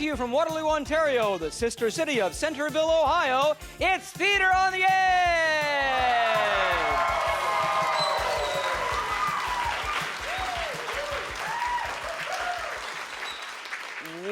to you from Waterloo, Ontario, the sister city of Centerville, Ohio, it's Theater on the Edge!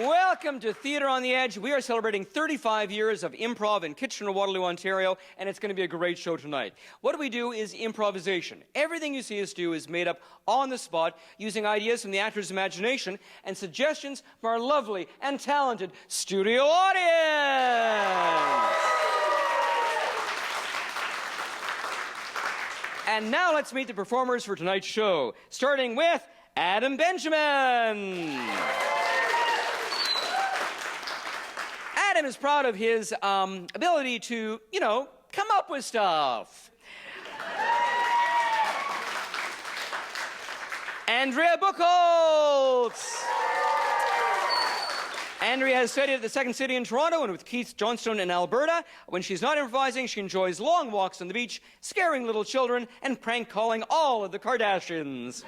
Welcome to Theater on the Edge. We are celebrating 35 years of improv in Kitchener-Waterloo, Ontario, and it's going to be a great show tonight. What we do is improvisation. Everything you see us do is made up on the spot, using ideas from the actor's imagination and suggestions from our lovely and talented studio audience. And now let's meet the performers for tonight's show, starting with Adam Benjamin. Adam is proud of his ability to, come up with stuff. Andrea Buchholz. Andrea has studied at the Second City in Toronto and with Keith Johnstone in Alberta. When she's not improvising, she enjoys long walks on the beach, scaring little children, and prank calling all of the Kardashians.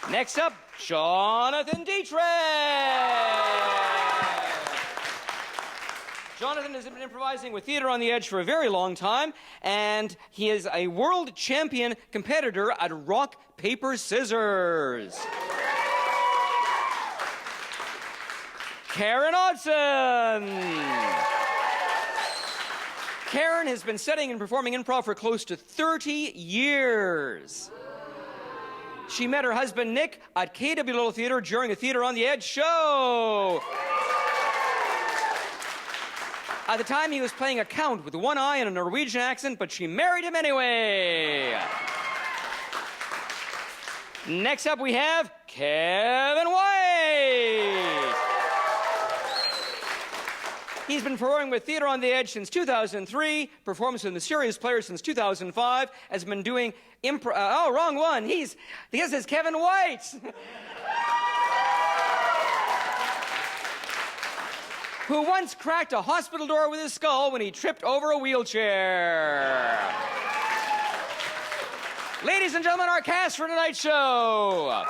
Next up, Jonathan Dietrich. Jonathan has been improvising with Theater on the Edge for a very long time, and he is a world champion competitor at rock, paper, scissors. Karen Odson. Karen has been studying and performing improv for close to 30 years. She met her husband, Nick, at KW Little Theatre during a Theater on the Edge show. At the time, he was playing a count with one eye and a Norwegian accent, but she married him anyway. Next up, we have Kevin White. He's been performing with Theater on the Edge since 2003, performs in the Serious Players since 2005, has been doing wrong one. This is Kevin White. Who once cracked a hospital door with his skull when he tripped over a wheelchair. Ladies and gentlemen, our cast for tonight's show.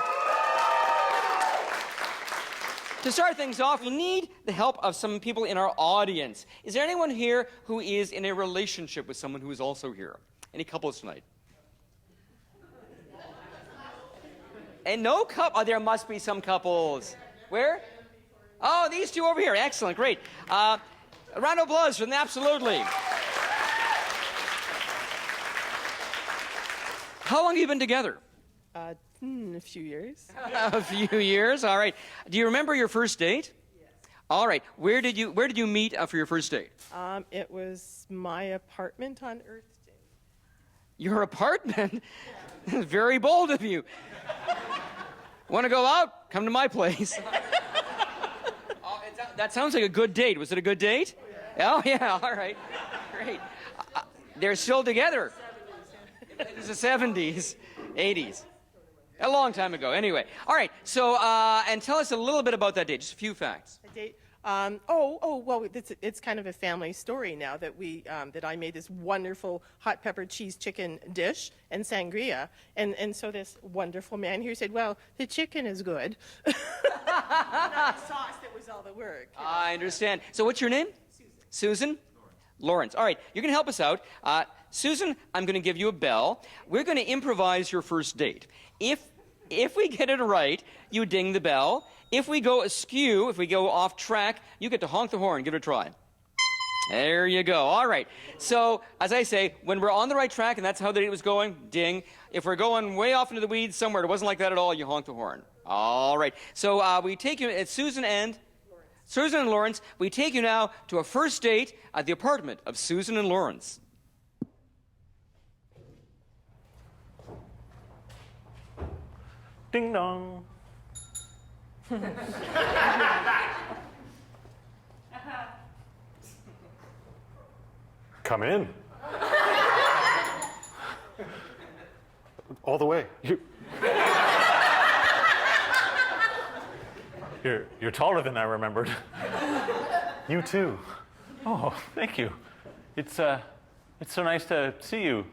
To start things off, we need the help of some people in our audience. Is there anyone here who is in a relationship with someone who is also here? Any couples tonight? And no couple? Oh, there must be some couples. Where? Oh, these two over here. Excellent, great. A round of applause for them, absolutely. How long have you been together? A few years. A few years, all right. Do you remember your first date? Yes. All right. Where did you meet for your first date? It was my apartment on Earth Day. Your apartment? Very bold of you. Want to go out? Come to my place. That sounds like a good date. Was it a good date? Oh, yeah. All right. Great. They're still together. It was the 70s, 80s. A long time ago. Anyway. All right. So, and tell us a little bit about that date. Just a few facts. A date? Well, it's kind of a family story now that that I made this wonderful hot pepper cheese chicken dish and sangria, and so this wonderful man here said, "Well, the chicken is good." Not the sauce that was all the work. I understand. So, what's your name? Susan. Lawrence. All right. You're going to help us out. Susan, I'm going to give you a bell. We're going to improvise your first date. If we get it right, you ding the bell. If we go askew, if we go off track, you get to honk the horn. Give it a try. There you go. All right. So, as I say, when we're on the right track, and that's how the date was going, ding. If we're going way off into the weeds somewhere, it wasn't like that at all, you honk the horn. All right. So, we take you, it's Susan and Lawrence. We take you now to a first date at the apartment of Susan and Lawrence. Ding dong. Come in. All the way. You're taller than I remembered. You too. Oh, thank you. It's so nice to see you.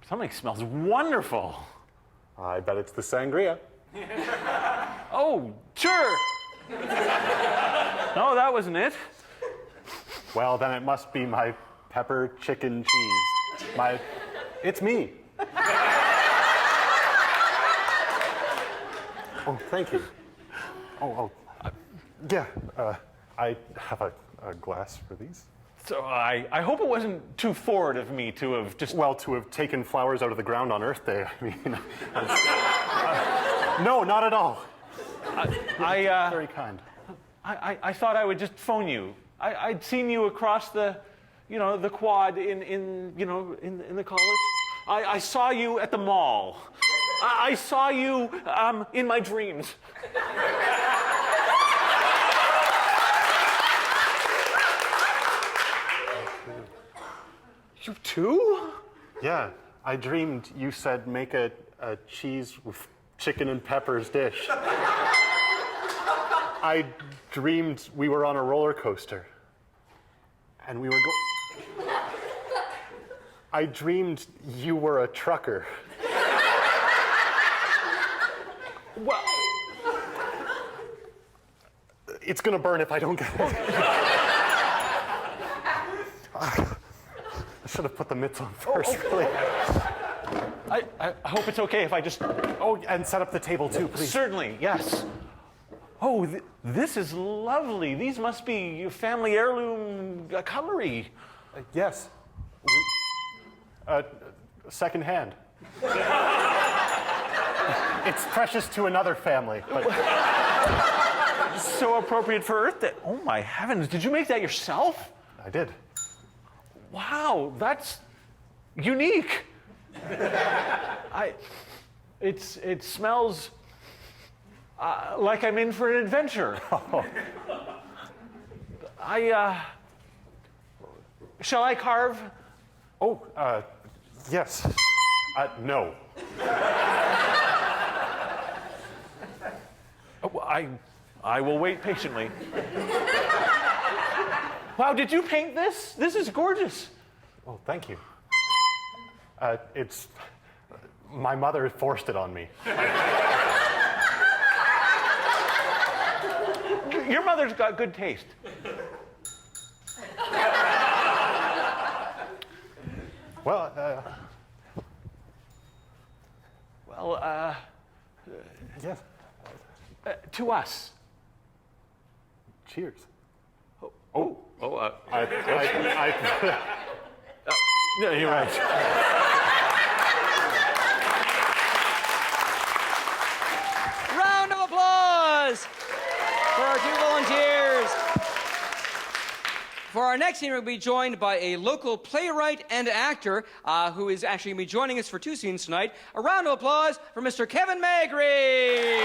Something smells wonderful. I bet it's the sangria. Oh, sure. No, that wasn't it. Well, then it must be my pepper chicken cheese. It's me. Oh, thank you. Yeah, I have a glass for these. So I hope it wasn't too forward of me to have just... Well, to have taken flowers out of the ground on Earth Day, I mean... no, not at all. Very kind. I thought I would just phone you. I'd seen you across the quad in the college. I saw you at the mall. I saw you in my dreams. You too? Yeah, I dreamed you said make a cheese with chicken and peppers dish. I dreamed we were on a roller coaster. And we were I dreamed you were a trucker. Well, It's gonna burn if I don't get it. I should have put the mitts on first, really. I hope it's okay if I just... Oh, and set up the table too, please. Certainly, yes. Oh, this is lovely. These must be family heirloom cutlery. Yes. Second hand. It's precious to another family, but So appropriate for Earth Day. Oh my heavens, did you make that yourself? I did. Wow, that's unique. It smells like I'm in for an adventure. Shall I carve? Oh, yes. No. Oh, I will wait patiently. Wow, did you paint this? This is gorgeous. Oh, thank you. My mother forced it on me. Your mother's got good taste. Well, yes. To us. Cheers. Yeah, you're right. Round of applause for our two volunteers. For our next scene, we'll be joined by a local playwright and actor who is actually going to be joining us for two scenes tonight. A round of applause for Mr. Kevin Magri.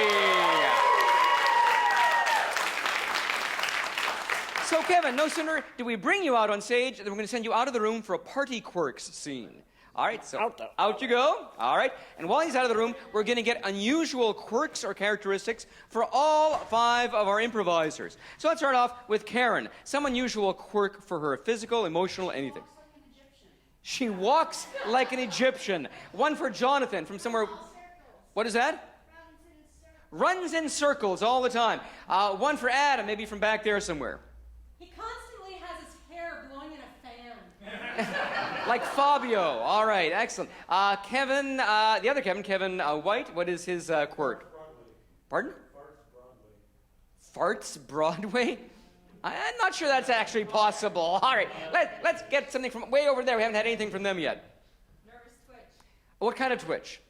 So, Kevin, no sooner did we bring you out on stage than we're going to send you out of the room for a party quirks scene. All right, so out you go. All right, and while he's out of the room, we're going to get unusual quirks or characteristics for all 5 of our improvisers. So let's start off with Karen. Some unusual quirk for her, physical, emotional, anything. She walks like an Egyptian. One for Jonathan from somewhere. What is that? Runs in circles all the time. One for Adam, maybe from back there somewhere. He constantly has his hair blowing in a fan. Like Fabio. All right, excellent. Kevin, the other Kevin, Kevin White, what is his quirk? Pardon? Farts Broadway? I'm not sure that's actually possible. All right, let's get something from way over there. We haven't had anything from them yet. Nervous twitch. What kind of twitch?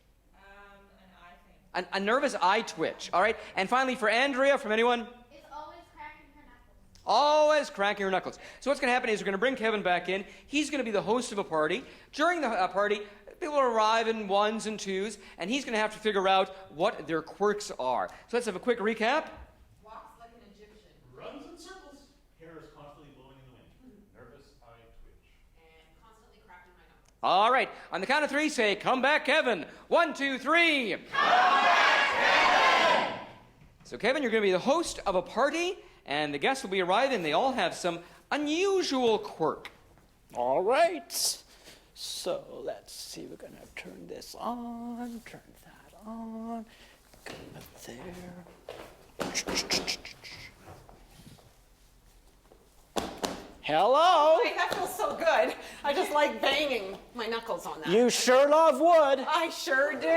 An eye thing. A nervous eye twitch. All right, and finally for Andrea, from anyone? It's always cracking her knuckles. Always cracking her knuckles. So what's going to happen is we're going to bring Kevin back in. He's going to be the host of a party. During the party, people will arrive in ones and twos, and he's going to have to figure out what their quirks are. So let's have a quick recap. Walks like an Egyptian. Runs in circles. Hair is constantly blowing in the wind. Nervous eye twitch. And constantly cracking my knuckles. All right. On the count of 3, say, "Come back, Kevin." 1, 2, 3. Come back, Kevin! So, Kevin, you're going to be the host of a party, and the guests will be arriving. They all have some unusual quirk. All right. So let's see. We're going to turn this on, turn that on. Hello? Wait, that feels so good. I just like banging my knuckles on that. You sure love wood. I sure do.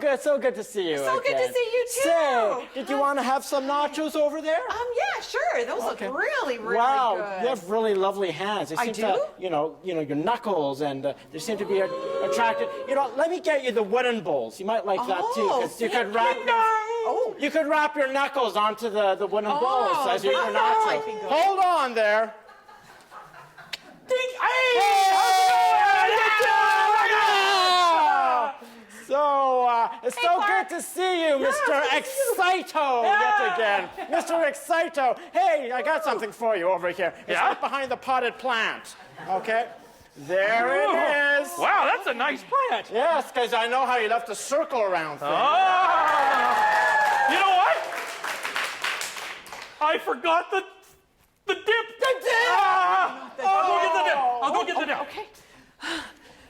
It's so good to see you. So good to again. see you too. Say, did you want to have some nachos over there? Yeah, sure. Those look really, really Wow, good. you have really lovely hands. They I seem do? to, your knuckles, and they seem to be attracted. Let me get you the wooden bowls. You might like that too, because you could wrap. You could wrap your knuckles onto the wooden bowls as you eat your nachos. might be good. Hold on there. Ding! Hey! So, it's so good to see you, Mr. Excito, yet again. Mr. Excito. Hey, I got something for you over here. It's right behind the potted plant. Okay? There it is. Wow, that's a nice plant. Yes, because I know how you love to circle around things. You know what? I forgot the dip. I'll go get the dip. Okay.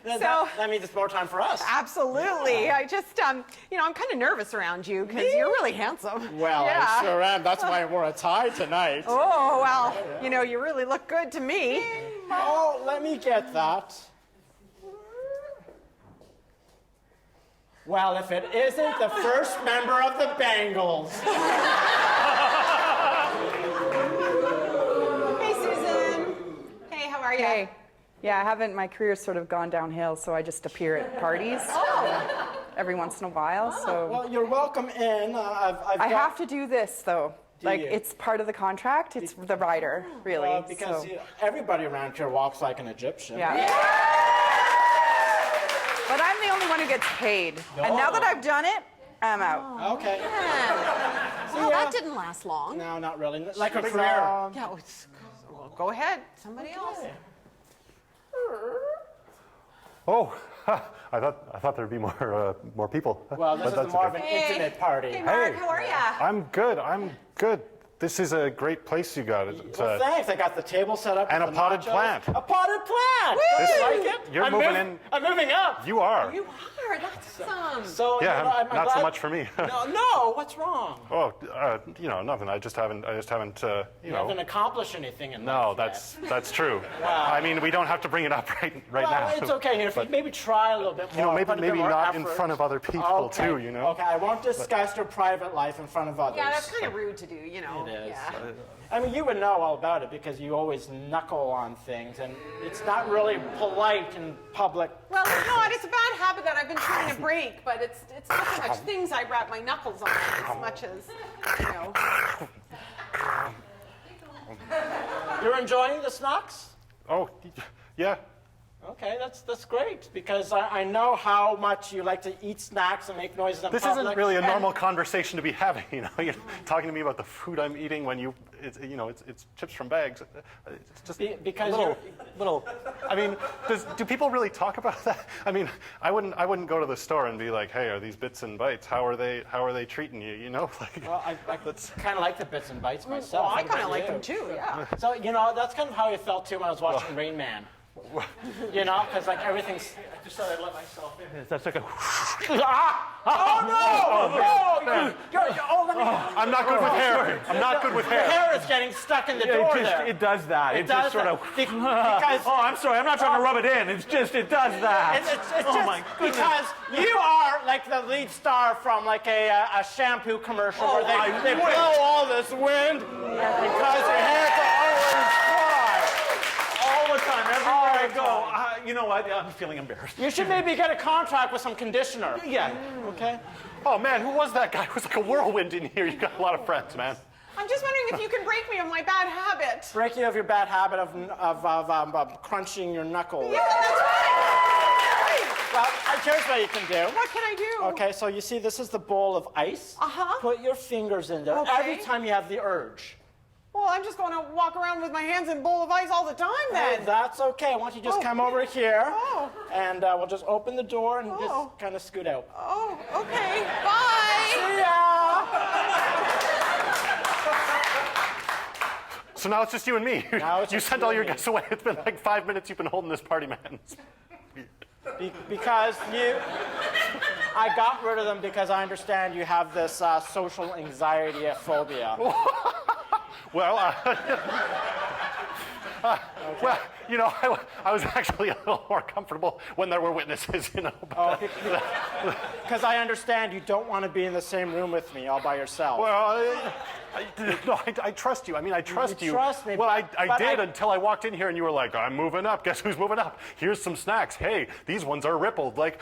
That means it's more time for us. Absolutely. I just, I'm kind of nervous around you because you're really handsome. Well, yeah. I sure am. That's why I wore a tie tonight. Oh, well, you really look good to me. Oh, let me get that. Well, if it isn't the first member of the Bengals. Hey, Susan. Hey, how are you? Hey. Yeah, my career's sort of gone downhill, so I just appear at parties every once in a while. So Well, you're welcome in. I have to do this, though. Do Like, you? it's part of the contract. It's the rider, really. because so. everybody around here walks like an Egyptian. Yeah. But I'm the only one who gets paid. And now that I've done it, I'm out. Okay. Well, that didn't last long. No, not really. Like a career. Yeah, well, go ahead. Somebody else. Oh, I thought there'd be more people. Well, this But is that's more okay. of an intimate party. Hey, Mark, how are ya? I'm good. This is a great place you got. It's, Well, thanks. I got the table set up. And with a the potted nachos. plant. A potted plant. This- You like it? You're I'm moving in. I'm moving up. You are. You are. That's awesome. So Yeah, I'm not so glad- much for me. No. What's wrong? Oh, nothing. I just haven't. You haven't accomplished anything in No, life that's true. I mean, we don't have to bring it up right well, now. it's okay. If you maybe try a little bit more. maybe put a bit maybe more not in effort. front of other people Okay. too. Okay, I won't discuss your private life in front of others. Yeah, that's kind of rude to do, It is. Yeah. I mean, you would know all about it because you always knuckle on things, and it's not really polite in public. Well, you know what? It's a bad habit that I've been trying to break, but it's not so much things I wrap my knuckles on as much as, You're enjoying the snacks? Oh, yeah. Okay, that's great because I know how much you like to eat snacks and make noises in This public. isn't really a and- normal conversation to be having, You're talking to me about the food I'm eating when it's chips from bags. It's just because little. I mean, do people really talk about that? I mean, I wouldn't go to the store and be like, hey, are these bits and bites? How are they treating you? Like, Well, I kind of like the bits and bites myself. Well, I What kind of about like you? them too, yeah. So, that's kind of how I felt too when I was watching Rain Man. Because like everything's. I just thought I'd let myself in. That's like a. I'm not good with hair. I'm not good with The hair. hair is getting stuck in the door there. It does that. It does just sort that. of. Because Oh, I'm sorry. I'm not trying to rub it in. It does that. it's oh just my goodness. because you are like the lead star from like a shampoo commercial where they blow all this wind because your hair can always fly. All the time, everywhere I go. You know what? I'm feeling embarrassed. You should maybe get a contract with some conditioner. Yeah. Okay. Oh man, who was that guy? It was like a whirlwind in here. You got a lot of friends, man. I'm just wondering if you can break me of my bad habit. Break you of your bad habit of crunching your knuckles. Yeah, that's right. Well, here's what you can do. What can I do? Okay, so you see, this is the bowl of ice. Uh-huh. Put your fingers in there Okay. every time you have the urge. Well, I'm just going to walk around with my hands in a bowl of ice all the time then. That's okay. Why don't you just come over here, Oh. and we'll just open the door and Oh. just kind of scoot out. Oh, okay. Bye. See ya! So now it's just you and me. Now it's You just sent you all and your me. guests away. It's been like 5 minutes you've been holding this party, man. Because you... I got rid of them because I understand you have this social anxiety phobia. Well, well, you know, I was actually a little more comfortable when there were witnesses, you know. Because I understand you don't want to be in the same room with me all by yourself. Well, I trust you. I mean, I trust you. Trust me. Well, I did until I walked in here and you were like, I'm moving up. Guess who's moving up? Here's some snacks. Hey, these ones are rippled. Like,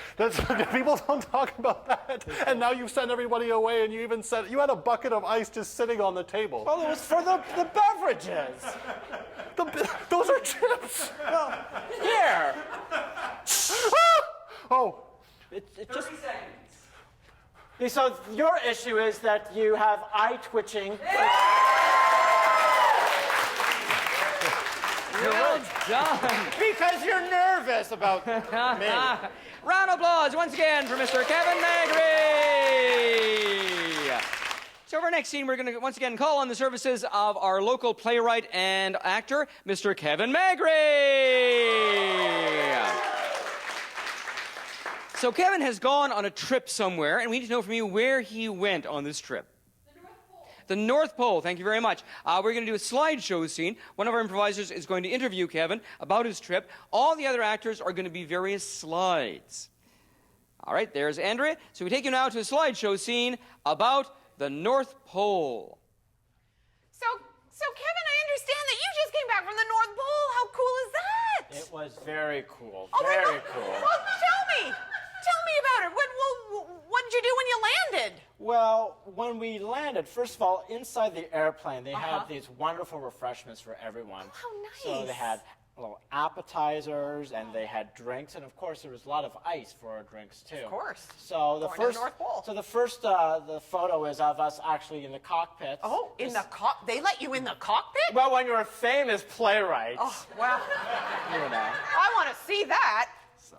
people don't talk about that. And now you've sent everybody away and you even said, you had a bucket of ice just sitting on the table. Well, it was for the beverages. Those are chips. Well, here. Oh. It just. So your issue is that you have eye twitching. Well done. Because you're nervous about me. Round of applause once again for Mr. Kevin Magri. So for our next scene, we're going to once again call on the services of our local playwright and actor, Mr. Kevin Magri. So Kevin has gone on a trip somewhere, and we need to know from you where he went on this trip. The North Pole, thank you very much. We're going to do a slideshow scene. One of our improvisers is going to interview Kevin about his trip. All the other actors are going to be various slides. All right, there's Andrea. So we take you now to a slideshow scene about the North Pole. So Kevin, I understand that you just came back from the North Pole. How cool is that? It was very cool. Oh my Very God. cool. Well, tell me about it. What did you do when you landed? Well, when we landed, first of all, inside the airplane, they had these wonderful refreshments for everyone. How nice. So they had little appetizers, and they had drinks, and of course there was a lot of ice for our drinks too. Of course. So the Going to the first, North Pole. so the first, the photo is of us actually in the cockpit. Oh, in the they let you in the cockpit? Well, when you're a famous playwright, Oh, wow. you know. I want to see that. So.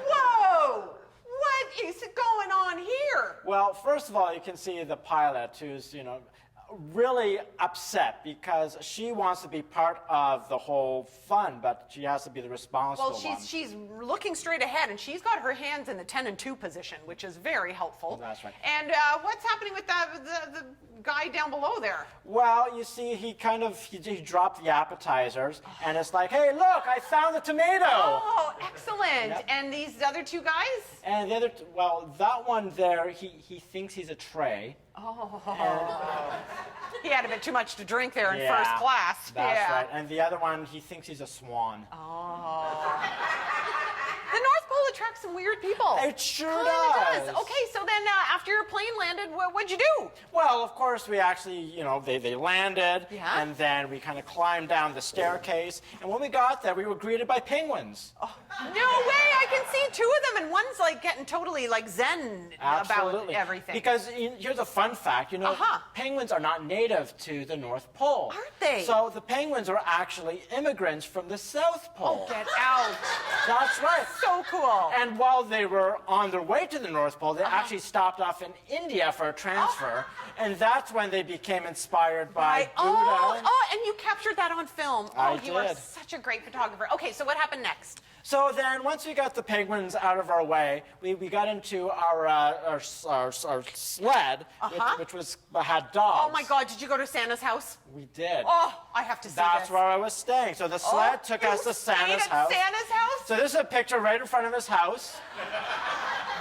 Whoa! What is going on here? Well, first of all, you can see the pilot who's, you know, really upset because she wants to be part of the whole fun, but she has to be the responsible Well, one. she's looking straight ahead, and she's got her hands in the 10 and 2 position, which is very helpful. That's right. And what's happening with the guy down below there? Well, you see, he dropped the appetizers, and it's like, hey, look, I found the tomato. Oh, excellent. Yep. And these other two guys? And the other, well, that one there, he thinks he's a tray. He had a bit too much to drink there in Yeah, first class. That's yeah. right. And the other one, he thinks he's a swan. The North Pole attracts some weird people. It sure Kinda does. Okay, so then after your plane landed, what'd you do? Well, of course, we actually, you know, they landed, Yeah? and then we kind of climbed down the staircase, and when we got there, we were greeted by penguins. No way! I can see two of them, and one's like getting totally like zen Absolutely. about everything. Because here's a fun fact, you know, penguins are not native to the North Pole. Aren't they? So the penguins are actually immigrants from the South Pole. Get out! That's right. So cool. And while they were on their way to the North Pole, they actually stopped off in India for a transfer, and that's when they became inspired by Buddha. And you captured that on film. I You are did. such a great photographer. Okay, so what happened next? So then, once we got the penguins out of our way, we got into our sled, which had dogs. Oh my God, did you go to Santa's house? We did. Oh, I have to see That's this. where I was staying. So the sled took us to stayed Santa's at house. Santa's house? So this is a picture right in front of his house.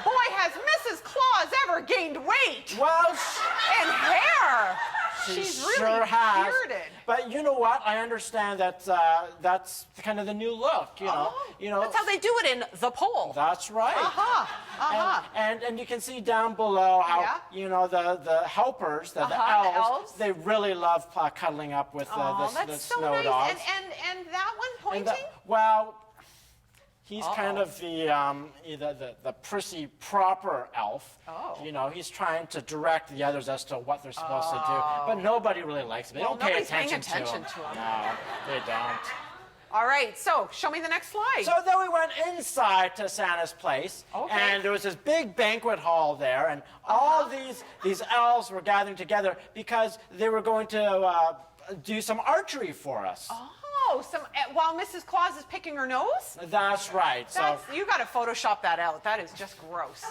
Boy, has Mrs. Claus ever gained weight Well, and hair. She's really sure has. bearded. But you know what? I understand that that's kind of the new look. You know. That's how they do it in the pole. That's right. And you can see down below how you know the helpers, the elves, they really love cuddling up with the That's so snow nice. dogs. And that one And pointing? well, he's kind of the prissy proper elf. You know, he's trying to direct the others as to what they're supposed to do, but nobody really likes him. They Well, don't pay nobody's paying attention attention to him. to him. No, they don't. All right, so show me the next slide. So then we went inside to Santa's place, and there was this big banquet hall there, and all these elves were gathering together because they were going to do some archery for us. Oh, while Mrs. Claus is picking her nose? That's right. You got to Photoshop that out. That is just gross.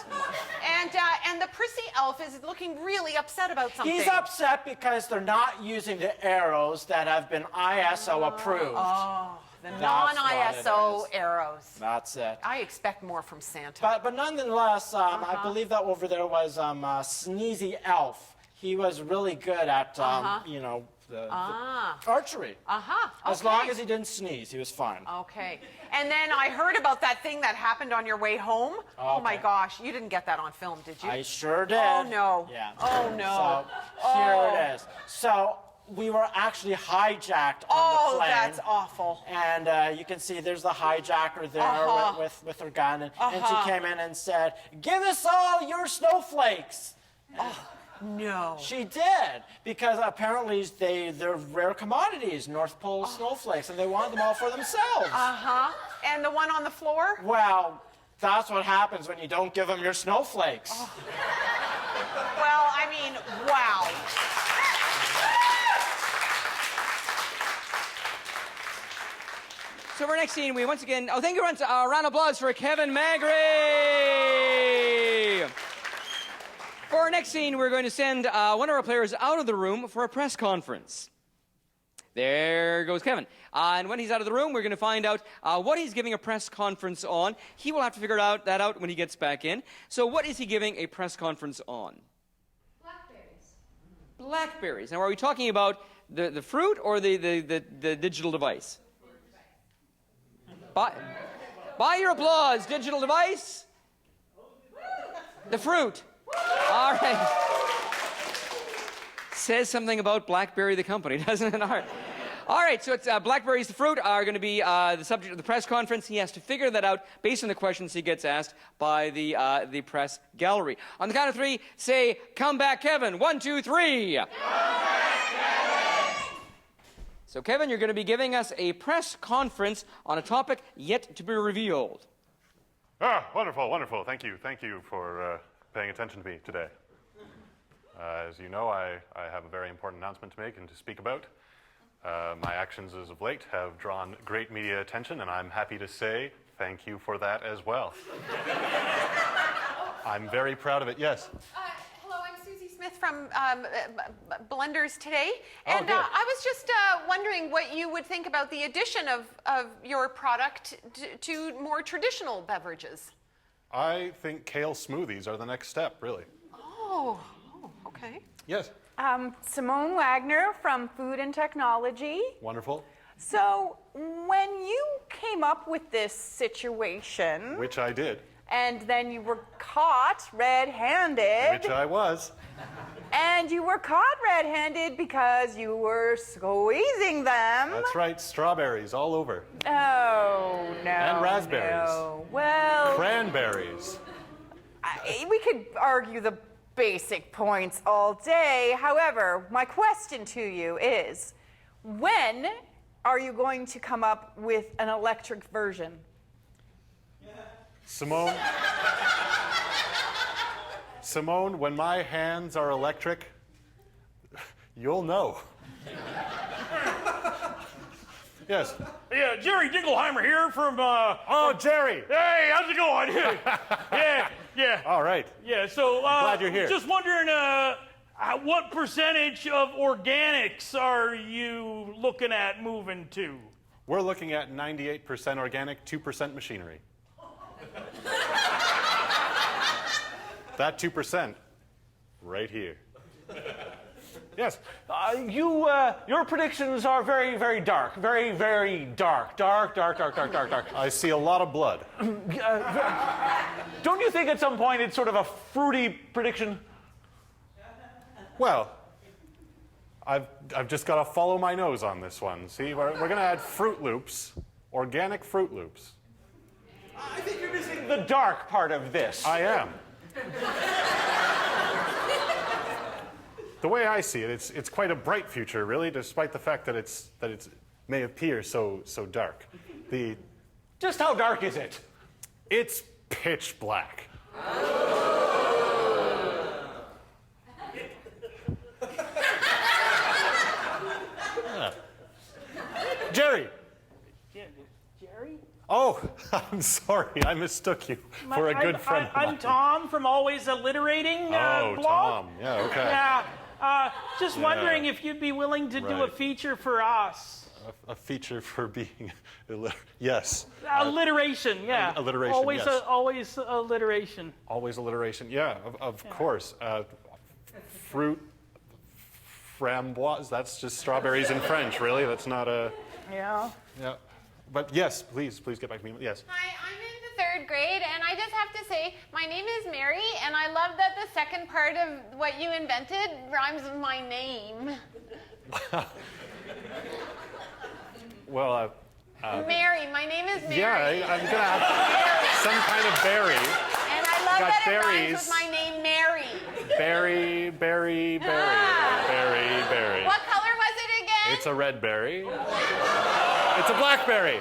And the prissy elf is looking really upset about something. He's upset because they're not using the arrows that have been ISO approved. Oh, the That's non-ISO what it is. arrows. That's it. I expect more from Santa. But nonetheless, I believe that over there was Sneezy Elf. He was really good at, you know, the archery. As long as he didn't sneeze, he was fine. Okay. And then I heard about that thing that happened on your way home. Oh my gosh, you didn't get that on film, did you? I sure did. Oh no. Yeah. Oh no. So here it is. So we were actually hijacked on the plane. Oh, that's awful. And you can see there's the hijacker there with her gun. And she came in and said, "Give us all your snowflakes." No. She did, because apparently they're rare commodities, North Pole snowflakes, and they wanted them all for themselves. And the one on the floor? Well, that's what happens when you don't give them your snowflakes. Well, I mean, wow. So for our next scene, we once again, thank you, everyone. A round of applause for Kevin Magri. For our next scene, we're going to send one of our players out of the room for a press conference. There goes Kevin. And when he's out of the room, we're going to find out what he's giving a press conference on. He will have to figure that out when he gets back in. So what is he giving a press conference on? Blackberries. Blackberries. Now, are we talking about the fruit or the digital device? By your applause, digital device. The fruit. All right. Says something about BlackBerry, the company, doesn't it? All right, so it's blackberries, the fruit, are going to be the subject of the press conference. He has to figure that out based on the questions he gets asked by the press gallery. On the count of three, say, "Come back, Kevin." 1, 2, 3. Come back, Kevin. So, Kevin, you're going to be giving us a press conference on a topic yet to be revealed. Wonderful, wonderful. Thank you for paying attention to me today. As you know, I have a very important announcement to make and to speak about. My actions as of late have drawn great media attention, and I'm happy to say thank you for that as well. I'm very proud of it, yes. Hello, I'm Susie Smith from Blenders Today. And good. I was just wondering what you would think about the addition of your product to more traditional beverages. I think kale smoothies are the next step, really. Oh, okay. Yes. Simone Wagner from Food and Technology. Wonderful. So, when you came up with this situation, Which I did. and then you were caught red-handed, Which I was. and you were caught red-handed because you were squeezing them. That's right, strawberries all over. Oh, no. And raspberries. No. Well, Cranberries. we could argue the basic points all day. However, my question to you is, when are you going to come up with an electric version? Simone, when my hands are electric, you'll know. Yes. Yeah, Jerry Dingleheimer here from, Oh, Jerry. Hey, how's it going? Yeah. All right. Yeah, so, Glad you're here. Just wondering, what percentage of organics are you looking at moving to? We're looking at 98% organic, 2% machinery. That 2%, right here. Yes. Your predictions are very, very dark. Very, very dark. Dark. I see a lot of blood. Don't you think at some point it's sort of a fruity prediction? Well, I've just got to follow my nose on this one. See, we're going to add Fruit Loops, organic Fruit Loops. I think you're missing the dark part of this. I am. The way I see it, it's quite a bright future, really, despite the fact that it may appear so dark. Just how dark is it? It's pitch black. Yeah. Jerry, Oh, I'm sorry. I mistook you for a good friend of I'm mine. Tom from Always Alliterating Oh, blog. Tom. Yeah, okay. Yeah. Just wondering if you'd be willing to do a Right. feature for us. A feature for being yes. Alliteration, yeah. alliteration, Always, yes. always alliteration. Always alliteration. Yeah, of course. Fruit framboise. That's just strawberries in French, really. That's not a. Yeah. Yeah. But yes, please get back to me. Yes. Hi, I'm in the 3rd grade, and I just have to say, my name is Mary, and I love that the second part of what you invented rhymes with my name. Well, Mary, my name is Mary. yeah, I'm gonna have some kind of berry. And I love got that it berries. rhymes with my name, Mary. Berry. Berry. What color was it again? It's a red berry. It's a blackberry.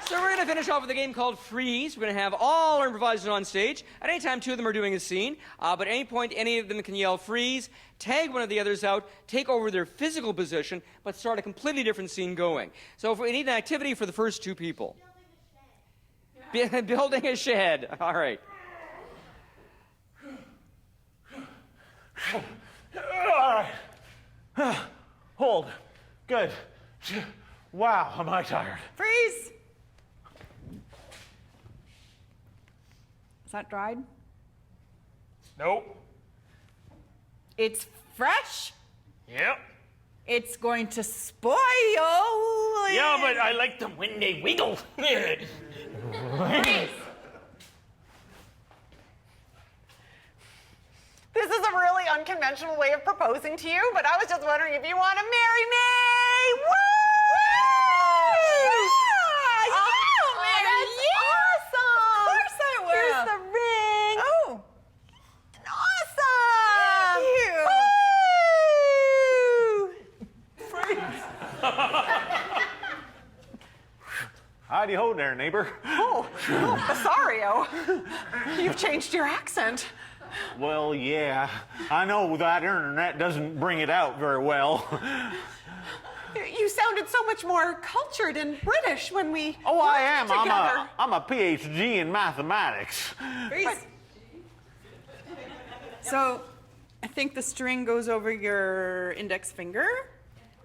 So we're going to finish off with a game called Freeze. We're going to have all our improvisers on stage. At any time, 2 of them are doing a scene. But at any point, any of them can yell freeze, tag one of the others out, take over their physical position, but start a completely different scene going. So if we need an activity for the first 2 people. Building a shed. All right. All right. Hold. Good. Wow, am I tired. Freeze! Is that dried? Nope. It's fresh. Yep. It's going to spoil. Yeah, but I like them when they wiggle. This is a really unconventional way of proposing to you, but I was just wondering if you want to marry me. Woo! Awesome! Of course I will. Here's the ring. Oh. Awesome! Howdy ho there, neighbor. Oh, Basario, you've changed your accent. Well, yeah. I know that internet doesn't bring it out very well. You sounded so much more cultured and British when we Oh, I am. worked together. I'm a PhD in mathematics. Freeze. So, I think the string goes over your index finger.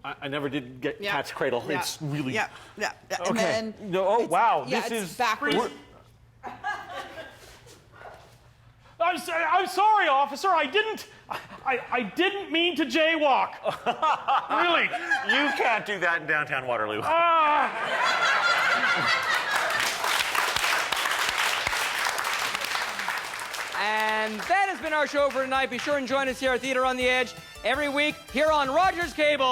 I never did get Yeah. cat's cradle. Yeah. It's really Yeah. And okay. then No, oh it's- wow, yeah, this it's is backwards. I'm sorry, officer. I didn't mean to jaywalk. Really. You can't do that in downtown Waterloo. And that has been our show for tonight. Be sure and join us here at Theater on the Edge every week here on Rogers Cable.